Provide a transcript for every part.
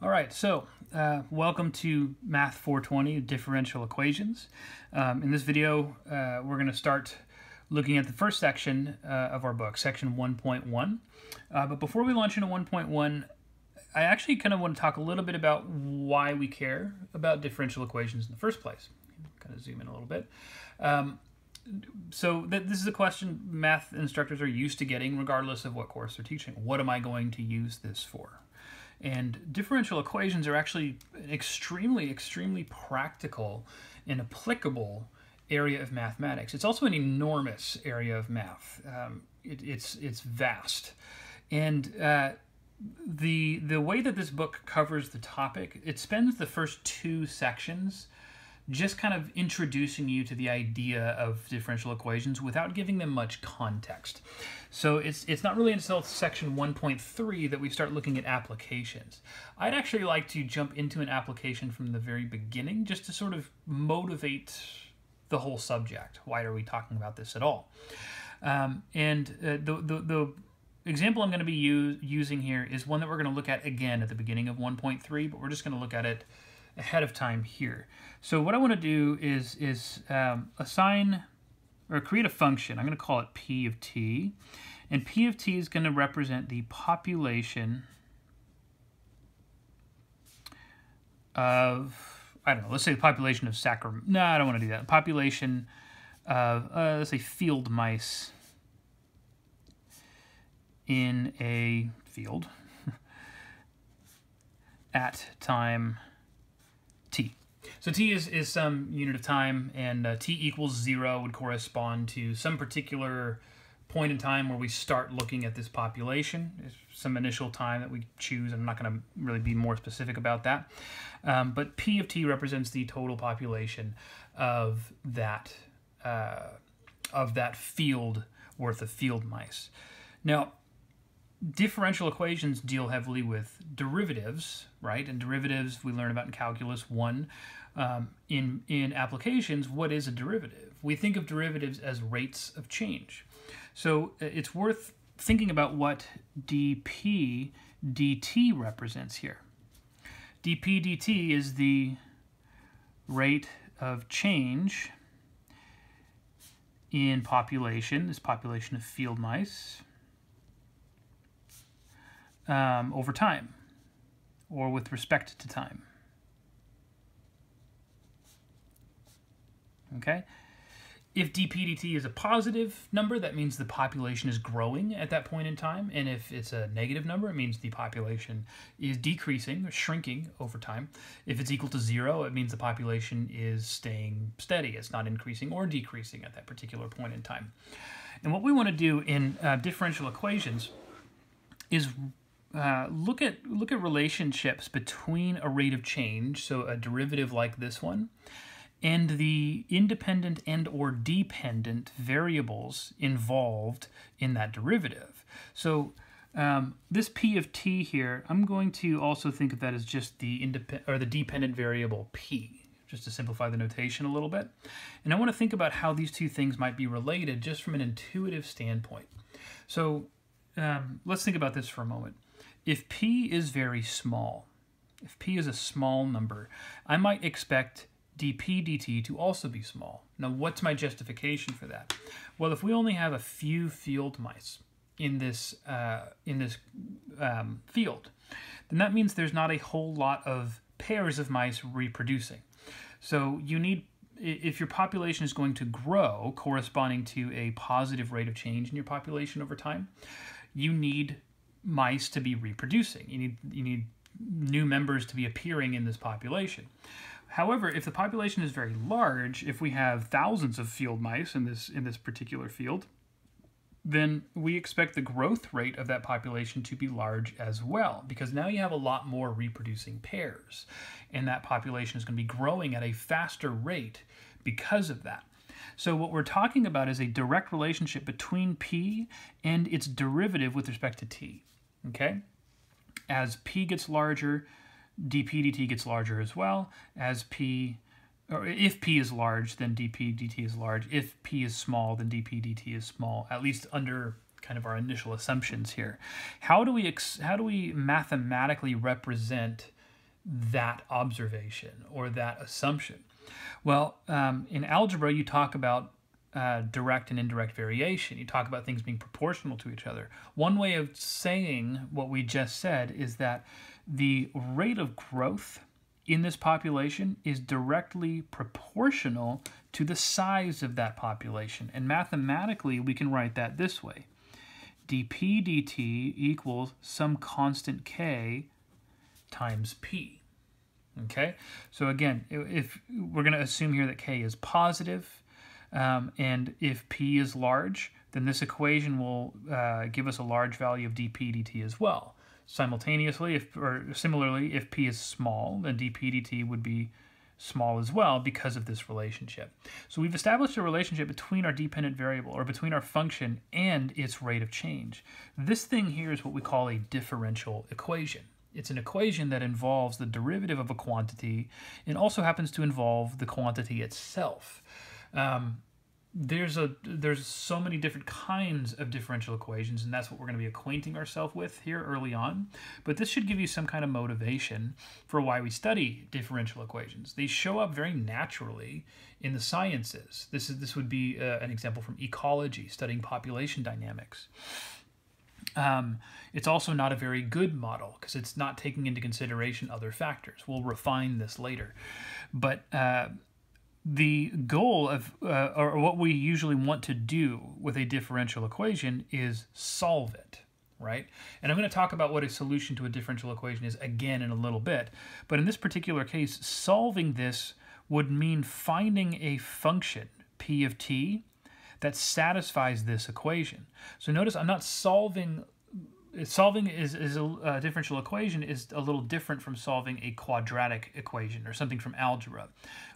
All right, so welcome to Math 420, Differential Equations. In this video, we're going to start looking at the first section of our book, section 1.1. But before we launch into 1.1, I actually kind of want to talk a little bit about why we care about differential equations in the first place. Kind of zoom in a little bit. This is a question math instructors are used to getting regardless of what course they're teaching. What am I going to use this for? And differential equations are actually an extremely practical and applicable area of mathematics. It's also an enormous area of math. It's vast. And the way that this book covers the topic, it spends the first two sections just kind of introducing you to the idea of differential equations without giving them much context. So it's not really until section 1.3 that we start looking at applications. I'd actually like to jump into an application from the very beginning just to sort of motivate the whole subject. Why are we talking about this at all? The example I'm going to be using here is one that we're going to look at again at the beginning of 1.3, but we're just going to look at it ahead of time here. So what I want to do is assign or create a function. I'm going to call it P of t, and P of t is going to represent the population of, I don't know, let's say the population of Sacramento. No, I don't want to do that. Population of, let's say, field mice in a field at time t. So t is some unit of time, and t equals 0 would correspond to some particular point in time where we start looking at this population. There's some initial time that we choose. I'm not going to really be more specific about that. But P of t represents the total population of that field worth of field mice. Now, differential equations deal heavily with derivatives, right? And derivatives we learn about in Calculus 1. In applications, what is a derivative? We think of derivatives as rates of change. So it's worth thinking about what dp dt represents here. dp dt is the rate of change in population, this population of field mice, over time, or with respect to time. Okay? If dp dt is a positive number, that means the population is growing at that point in time. And if it's a negative number, it means the population is decreasing or shrinking over time. If it's equal to 0, it means the population is staying steady. It's not increasing or decreasing at that particular point in time. And what we want to do in differential equations is look at relationships between a rate of change, so a derivative like this one, and the independent and or dependent variables involved in that derivative. So this P of t here, I'm going to also think of that as just the dependent variable P, just to simplify the notation a little bit. And I want to think about how these two things might be related just from an intuitive standpoint. So let's think about this for a moment. If P is very small, if P is a small number, I might expect dp dt to also be small. Now, what's my justification for that? Well, if we only have a few field mice in this field, then that means there's not a whole lot of pairs of mice reproducing. So you need, if your population is going to grow corresponding to a positive rate of change in your population over time, you need mice to be reproducing. You need new members to be appearing in this population. However, if the population is very large, if we have thousands of field mice in this particular field, then we expect the growth rate of that population to be large as well, because now you have a lot more reproducing pairs, and that population is going to be growing at a faster rate because of that. So what we're talking about is a direct relationship between P and its derivative with respect to t. Okay? As P gets larger, dp dt gets larger as well. As P, or if P is large, then dp dt is large. If P is small, then dp dt is small, at least under kind of our initial assumptions here. How do we mathematically represent that observation or that assumption? Well, in algebra, you talk about direct and indirect variation. You talk about things being proportional to each other. One way of saying what we just said is that the rate of growth in this population is directly proportional to the size of that population. And mathematically, we can write that this way. dp dt equals some constant k times p. Okay? So again, if we're going to assume here that k is positive, and if p is large, then this equation will give us a large value of dp dt as well. Simultaneously, similarly, if p is small, then dp dt would be small as well because of this relationship. So we've established a relationship between our dependent variable, or between our function and its rate of change. This thing here is what we call a differential equation. It's an equation that involves the derivative of a quantity and also happens to involve the quantity itself. There's so many different kinds of differential equations, and that's what we're going to be acquainting ourselves with here early on. But this should give you some kind of motivation for why we study differential equations. They show up very naturally in the sciences. This would be an example from ecology, studying population dynamics. It's also not a very good model because it's not taking into consideration other factors. We'll refine this later. But the goal of, or what we usually want to do with a differential equation is solve it, right? And I'm going to talk about what a solution to a differential equation is again in a little bit. But in this particular case, solving this would mean finding a function, p of t, that satisfies this equation. So notice I'm not solving a differential equation is a little different from solving a quadratic equation or something from algebra,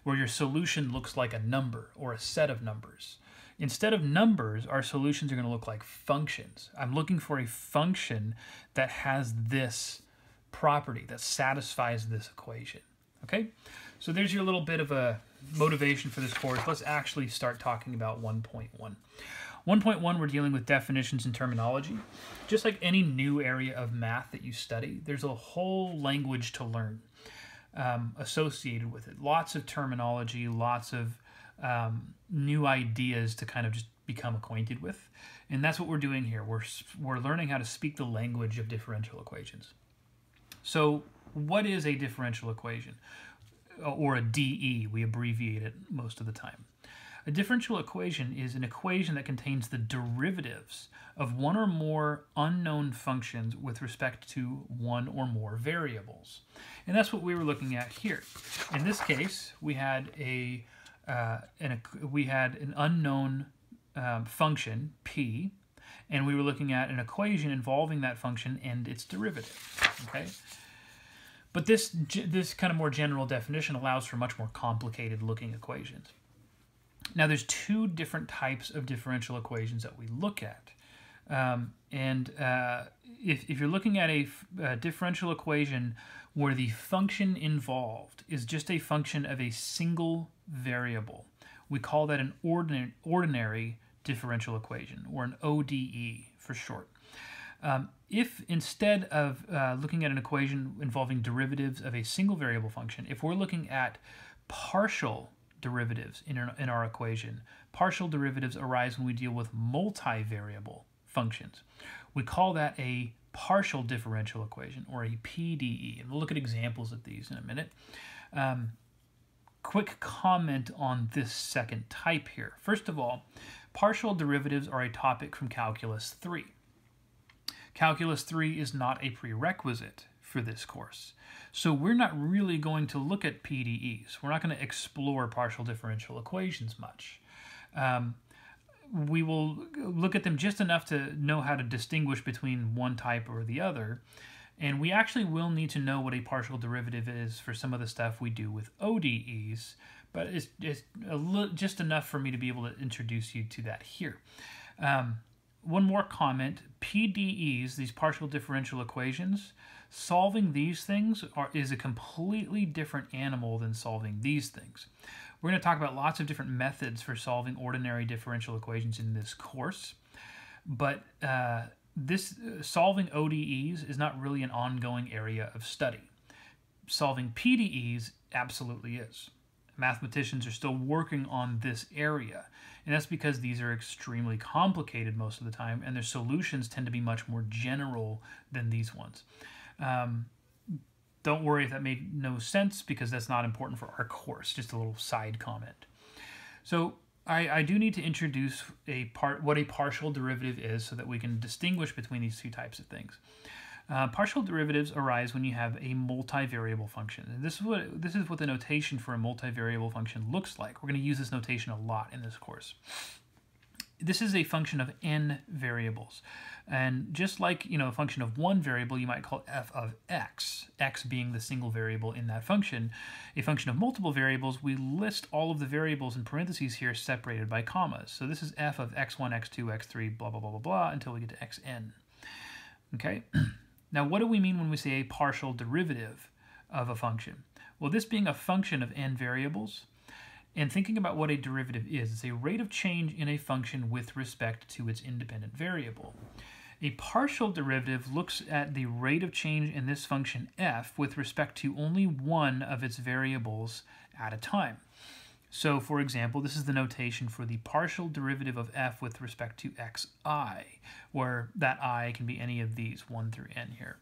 where your solution looks like a number or a set of numbers. Instead of numbers, our solutions are going to look like functions. I'm looking for a function that has this property, that satisfies this equation. Okay? So there's your little bit of a motivation for this course. Let's actually start talking about 1.1. 1.1, we're dealing with definitions and terminology. Just like any new area of math that you study, there's a whole language to learn associated with it. Lots of terminology, lots of new ideas to kind of just become acquainted with. And that's what we're doing here. We're learning how to speak the language of differential equations. So what is a differential equation? Or a DE, we abbreviate it most of the time. A differential equation is an equation that contains the derivatives of one or more unknown functions with respect to one or more variables. And that's what we were looking at here. In this case, we had an unknown function, p, and we were looking at an equation involving that function and its derivative. Okay? But this kind of more general definition allows for much more complicated looking equations. Now, there's two different types of differential equations that we look at. If you're looking at a differential equation where the function involved is just a function of a single variable, we call that an ordinary differential equation, or an ODE for short. If instead of looking at an equation involving derivatives of a single variable function, if we're looking at partial derivatives in our equation, partial derivatives arise when we deal with multivariable functions. We call that a partial differential equation, or a PDE. And we'll look at examples of these in a minute. Quick comment on this second type here. First of all, partial derivatives are a topic from Calculus 3. Calculus 3 is not a prerequisite for this course. So we're not really going to look at PDEs. We're not going to explore partial differential equations much. We will look at them just enough to know how to distinguish between one type or the other. And we actually will need to know what a partial derivative is for some of the stuff we do with ODEs, but it's just enough for me to be able to introduce you to that here. One more comment, PDEs, these partial differential equations, solving these things is a completely different animal than solving these things. We're going to talk about lots of different methods for solving ordinary differential equations in this course, but solving ODEs is not really an ongoing area of study. solving PDEs, absolutely is. Mathematicians are still working on this area, and that's because these are extremely complicated most of the time, and their solutions tend to be much more general than these ones. Don't worry if that made no sense, because that's not important for our course, just a little side comment. So I do need to introduce what a partial derivative is so that we can distinguish between these two types of things. Partial derivatives arise when you have a multivariable function. And this is what the notation for a multivariable function looks like. We're going to use this notation a lot in this course. This is a function of n variables. And just like, a function of one variable, you might call f of x, x being the single variable in that function. A function of multiple variables, we list all of the variables in parentheses here separated by commas. So this is f of x1, x2, x3, blah, blah, blah, blah, blah, until we get to xn. Okay? Now, what do we mean when we say a partial derivative of a function? Well, this being a function of n variables, and thinking about what a derivative is, it's a rate of change in a function with respect to its independent variable. A partial derivative looks at the rate of change in this function f with respect to only one of its variables at a time. So, for example, this is the notation for the partial derivative of f with respect to xi, where that I can be any of these, 1 through n here.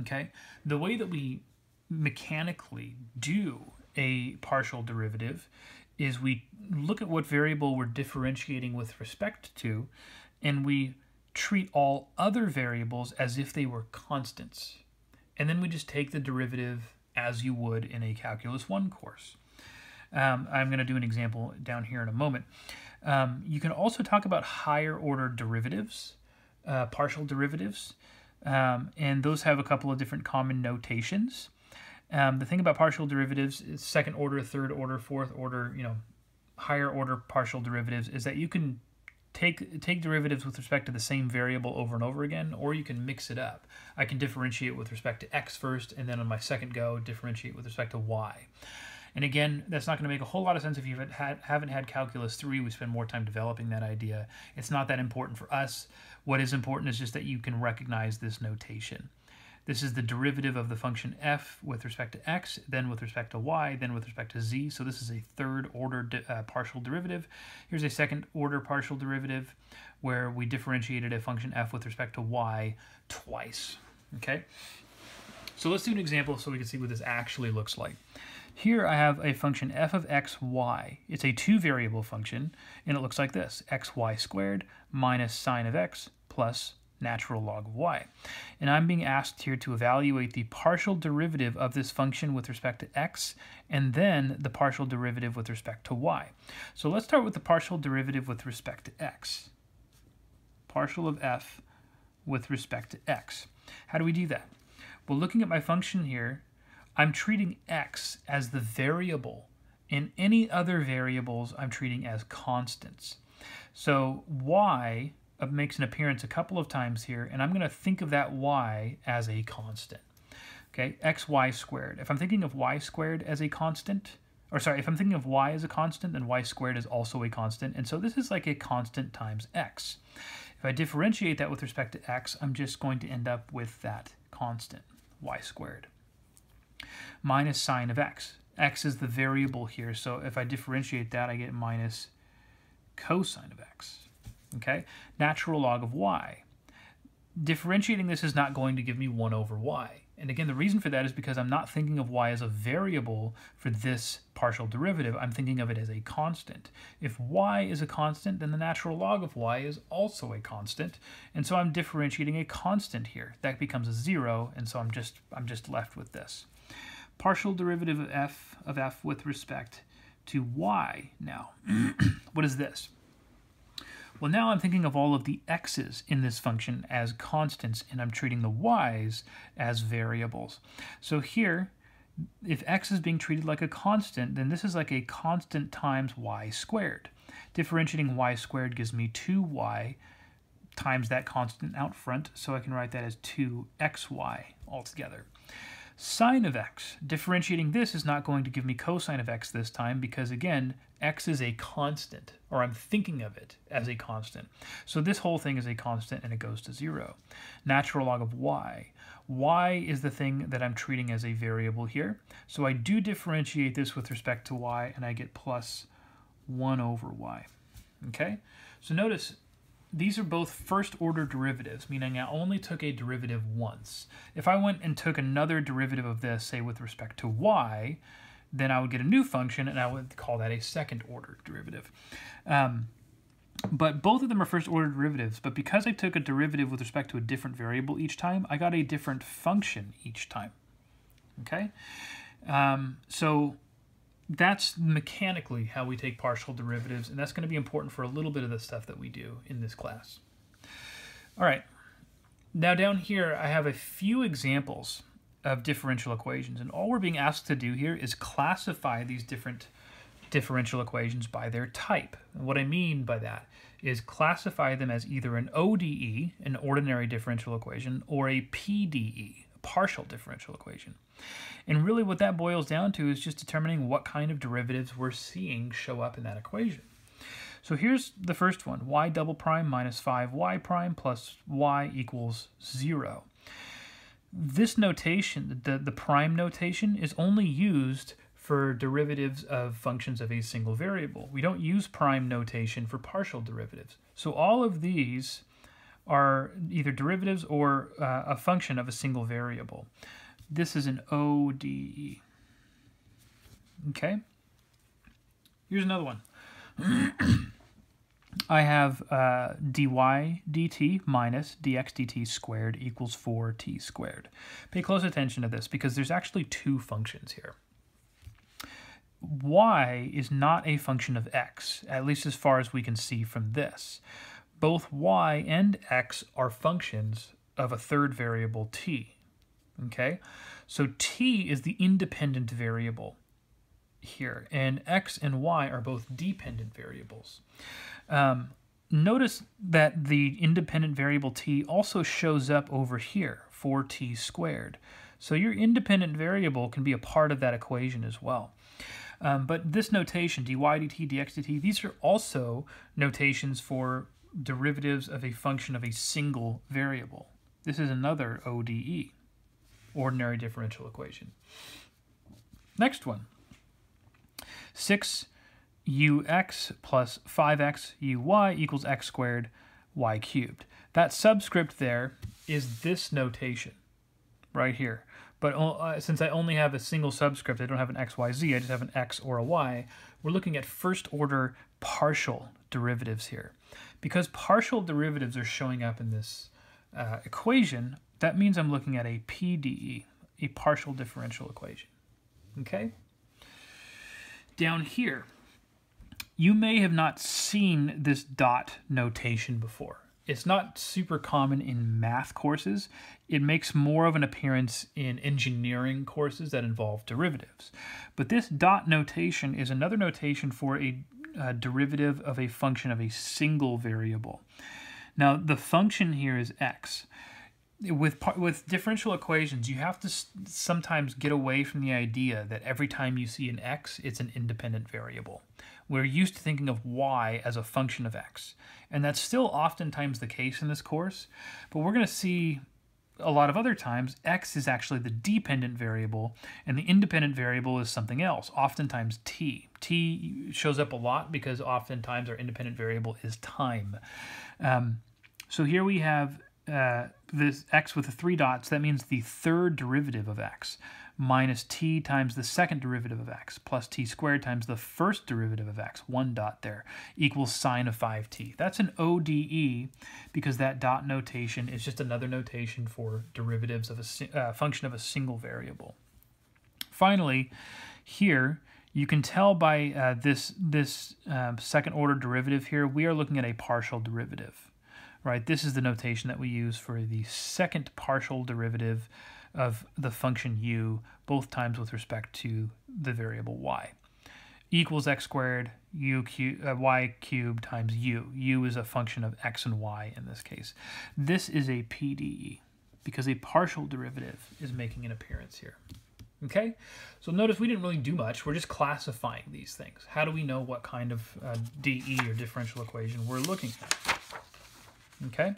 Okay? The way that we mechanically do a partial derivative is we look at what variable we're differentiating with respect to, and we treat all other variables as if they were constants. And then we just take the derivative as you would in a Calculus 1 course. I'm going to do an example down here in a moment. You can also talk about higher order derivatives, partial derivatives, and those have a couple of different common notations. The thing about partial derivatives is second order, third order, fourth order, higher order partial derivatives is that you can take derivatives with respect to the same variable over and over again, or you can mix it up. I can differentiate with respect to x first, and then on my second go, differentiate with respect to y. And again, that's not going to make a whole lot of sense if you haven't had Calculus 3. We spend more time developing that idea. It's not that important for us. What is important is just that you can recognize this notation. This is the derivative of the function f with respect to x, then with respect to y, then with respect to z. So this is a third order partial derivative. Here's a second order partial derivative where we differentiated a function f with respect to y twice. Okay? So let's do an example so we can see what this actually looks like. Here I have a function f of x, y. It's a two-variable function, and it looks like this: xy squared minus sine of x plus natural log of y. And I'm being asked here to evaluate the partial derivative of this function with respect to x, and then the partial derivative with respect to y. So let's start with the partial derivative with respect to x. Partial of f with respect to x. How do we do that? Well, looking at my function here, I'm treating x as the variable, and any other variables I'm treating as constants. So y makes an appearance a couple of times here, and I'm going to think of that y as a constant. Okay, xy squared. If I'm thinking of y squared as a constant, or sorry, if I'm thinking of y as a constant, then y squared is also a constant, and so this is like a constant times x. If I differentiate that with respect to x, I'm just going to end up with that constant, y squared, minus sine of x. X is the variable here, so if I differentiate that, I get minus cosine of x. Okay, natural log of y. Differentiating this is not going to give me 1 over y. And again, the reason for that is because I'm not thinking of y as a variable for this partial derivative. I'm thinking of it as a constant. If y is a constant, then the natural log of y is also a constant. And so I'm differentiating a constant here. That becomes a 0, and so I'm just left with this. Partial derivative of f with respect to y now. What is this? Well, now I'm thinking of all of the x's in this function as constants, and I'm treating the y's as variables. So here, if x is being treated like a constant, then this is like a constant times y squared. Differentiating y squared gives me 2y times that constant out front, so I can write that as 2xy altogether. Sine of x. Differentiating this is not going to give me cosine of x this time because, again, x is a constant, or I'm thinking of it as a constant. So this whole thing is a constant and it goes to 0. Natural log of y. y is the thing that I'm treating as a variable here. So I do differentiate this with respect to y, and I get plus 1 over y. Okay? So notice, these are both first-order derivatives, meaning I only took a derivative once. If I went and took another derivative of this, say with respect to y, then I would get a new function, and I would call that a second-order derivative. But both of them are first-order derivatives, but because I took a derivative with respect to a different variable each time, I got a different function each time. Okay? So that's mechanically how we take partial derivatives, and that's going to be important for a little bit of the stuff that we do in this class. All right, now down here I have a few examples of differential equations, and all we're being asked to do here is classify these different differential equations by their type. And what I mean by that is classify them as either an ODE, an ordinary differential equation, or a PDE, a partial differential equation. And really what that boils down to is just determining what kind of derivatives we're seeing show up in that equation. So here's the first one, y double prime minus 5y prime plus y equals 0. This notation, the prime notation, is only used for derivatives of functions of a single variable. We don't use prime notation for partial derivatives. So all of these are either derivatives or a function of a single variable. This is an ODE. Okay? Here's another one. I have dy dt minus dx dt squared equals 4t squared. Pay close attention to this because there's actually two functions here. Y is not a function of x, at least as far as we can see from this. Both y and x are functions of a third variable t. Okay, so t is the independent variable here, and x and y are both dependent variables. Notice that the independent variable t also shows up over here, 4t squared. So your independent variable can be a part of that equation as well. But this notation, dy dt, dx dt, these are also notations for derivatives of a function of a single variable. This is another ODE, ordinary differential equation. Next one, 6ux plus 5x uy equals x squared y cubed. That subscript there is this notation right here. But since I only have a single subscript, I don't have an x, y, z, I just have an x or a y, we're looking at first-order partial derivatives here. Because partial derivatives are showing up in this equation, that means I'm looking at a PDE, a partial differential equation. Okay? Down here, you may have not seen this dot notation before. It's not super common in math courses. It makes more of an appearance in engineering courses that involve derivatives. But this dot notation is another notation for a derivative of a function of a single variable. Now, the function here is x. With differential equations, you have to sometimes get away from the idea that every time you see an x, it's an independent variable. We're used to thinking of y as a function of x, and that's still oftentimes the case in this course, but we're going to see a lot of other times x is actually the dependent variable, and the independent variable is something else, oftentimes t. T shows up a lot because oftentimes our independent variable is time. So here we have this x with the 3 dots. That means the third derivative of x minus t times the second derivative of x plus t squared times the first derivative of x, 1 dot there, equals sine of 5t. That's an ODE because that dot notation is just another notation for derivatives of a function of a single variable. Finally, here you can tell by this second order derivative here, we are looking at a partial derivative. Right, this is the notation that we use for the second partial derivative of the function u, both times with respect to the variable y. Equals x squared y cubed times u. U is a function of x and y in this case. This is a PDE because a partial derivative is making an appearance here. Okay, so notice we didn't really do much. We're just classifying these things. How do we know what kind of DE or differential equation we're looking at? Okay,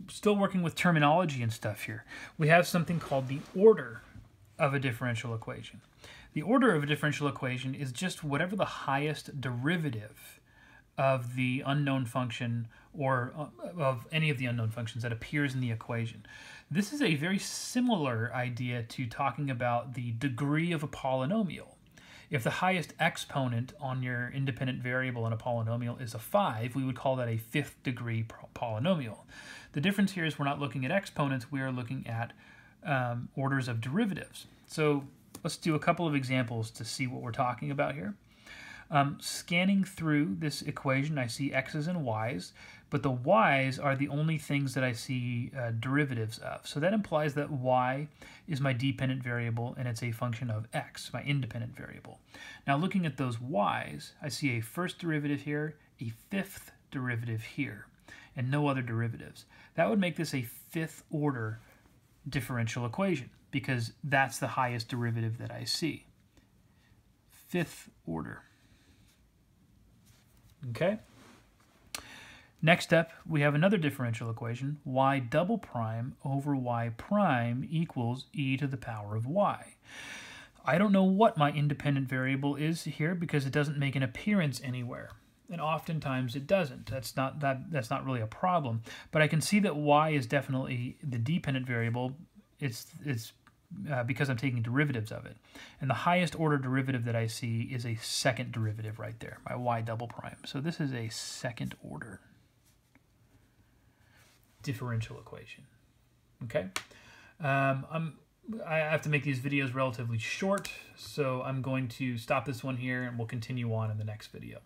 still working with terminology and stuff here. We have something called the order of a differential equation. The order of a differential equation is just whatever the highest derivative of the unknown function or of any of the unknown functions that appears in the equation. This is a very similar idea to talking about the degree of a polynomial. If the highest exponent on your independent variable in a polynomial is a 5, we would call that a 5th degree polynomial. The difference here is we're not looking at exponents, we are looking at orders of derivatives. So let's do a couple of examples to see what we're talking about here. Scanning through this equation, I see x's and y's, but the y's are the only things that I see derivatives of. So that implies that y is my dependent variable and it's a function of x, my independent variable. Now looking at those y's, I see a first derivative here, a fifth derivative here, and no other derivatives. That would make this a 5th order differential equation because that's the highest derivative that I see. 5th order. Okay. Next up, we have another differential equation, y double prime over y prime equals e to the power of y. I don't know what my independent variable is here because it doesn't make an appearance anywhere. And oftentimes it doesn't. That's not really a problem. But I can see that y is definitely the dependent variable. It's because I'm taking derivatives of it. And the highest order derivative that I see is a second derivative right there, my y double prime. So this is a second order differential equation. Okay? I have to make these videos relatively short, so I'm going to stop this one here and we'll continue on in the next video.